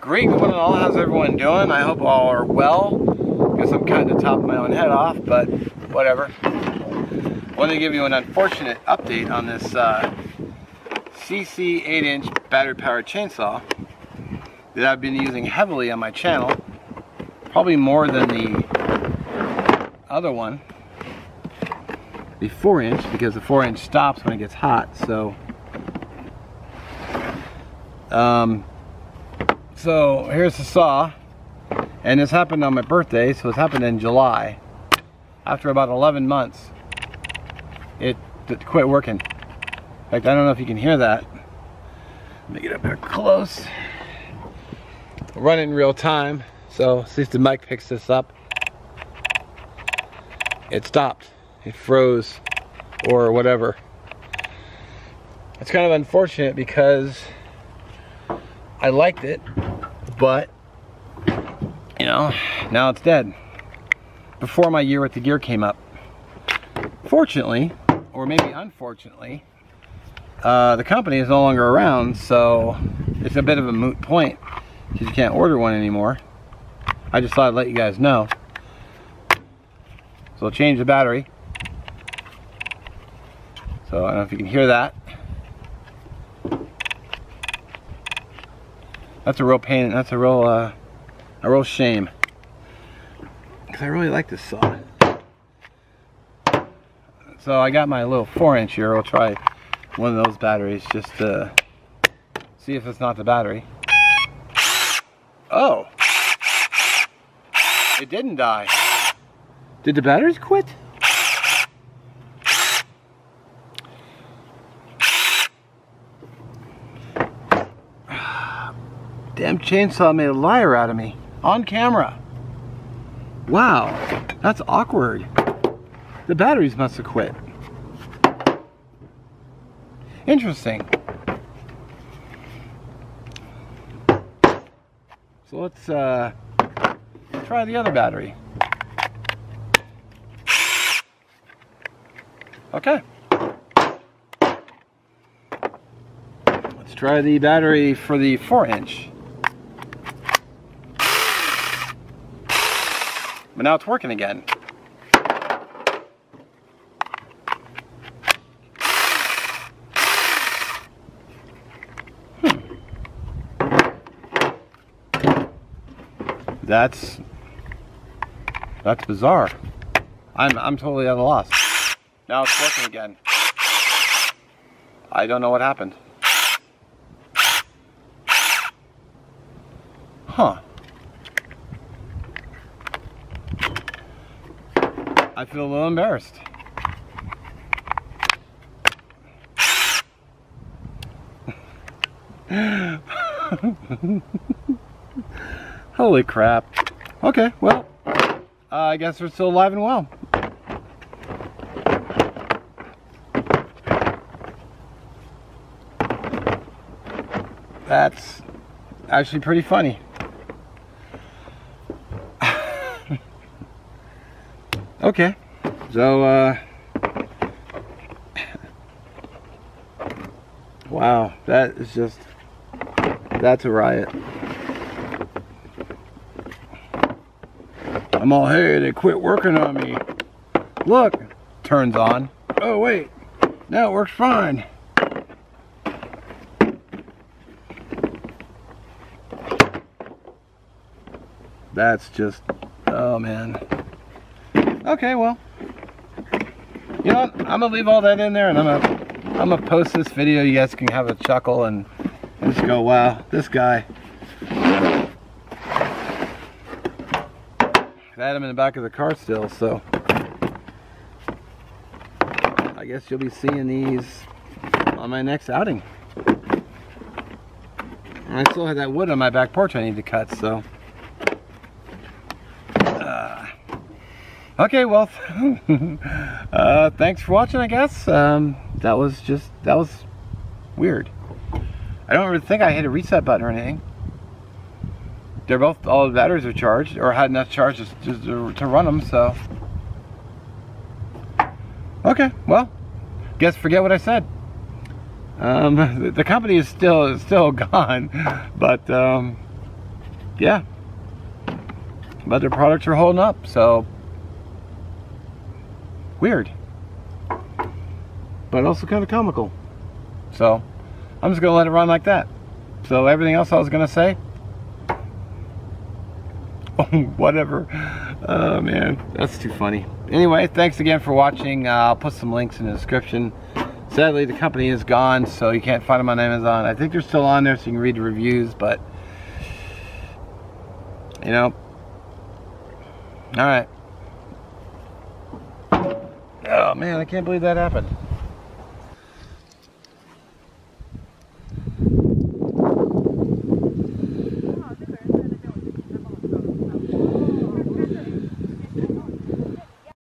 Great going all. How's everyone doing? I hope all are well. Guess I'm cutting the top of my own head off, but whatever. Wanted to give you an unfortunate update on this Seesii 8-inch battery-powered chainsaw that I've been using heavily on my channel. Probably more than the other one, the 4-inch, because the 4-inch stops when it gets hot. So here's the saw, and this happened on my birthday, so it's happened in July. After about 11 months, it quit working. In fact, I don't know if you can hear that. Let me get up here close. We're running in real time, so see if the mic picks this up. It stopped. It froze, or whatever. It's kind of unfortunate because I liked it, but you know, now it's dead. Before my year with the gear came up. Fortunately, or maybe unfortunately, the company is no longer around, so it's a bit of a moot point because you can't order one anymore. I just thought I'd let you guys know. So I'll change the battery. So I don't know if you can hear that. That's a real pain. That's a real shame. Because I really like this saw. So I got my little 4-inch here. We'll try one of those batteries just to see if it's not the battery. Oh! It didn't die. Did the batteries quit? Damn chainsaw made a liar out of me on camera. Wow, that's awkward. The batteries must have quit. Interesting. So let's try the other battery. Okay. Let's try the battery for the 4-inch. But now it's working again. That's bizarre. I'm totally at a loss. Now it's working again. I don't know what happened. Huh. I feel a little embarrassed. Holy crap. Okay, well, I guess we're still alive and well. That's actually pretty funny. Okay, so wow, that is just, that's a riot. I'm all, hey, they quit working on me. Look, turns on. Oh wait, now it works fine. That's just, oh man. Okay, well, you know what? I'm gonna leave all that in there, and I'm gonna post this video. You guys can have a chuckle and just go, wow, this guy. I had him in the back of the car still, so I guess you'll be seeing these on my next outing. And I still have that wood on my back porch I need to cut, so. Okay, well, thanks for watching, I guess. That was weird. I don't really think I hit a reset button or anything. They're both, all the batteries are charged, or had enough charge just to run them, so. Okay, well, guess forget what I said. The company is still gone, but yeah. But their products are holding up, so weird. But also kind of comical. So I'm just gonna let it run like that. So everything else I was gonna say, whatever. Oh man, that's too funny. Anyway, thanks again for watching. I'll put some links in the description. Sadly, the company is gone, so you can't find them on Amazon. I think they're still on there, so you can read the reviews, but you know. All right. Oh man, I can't believe that happened.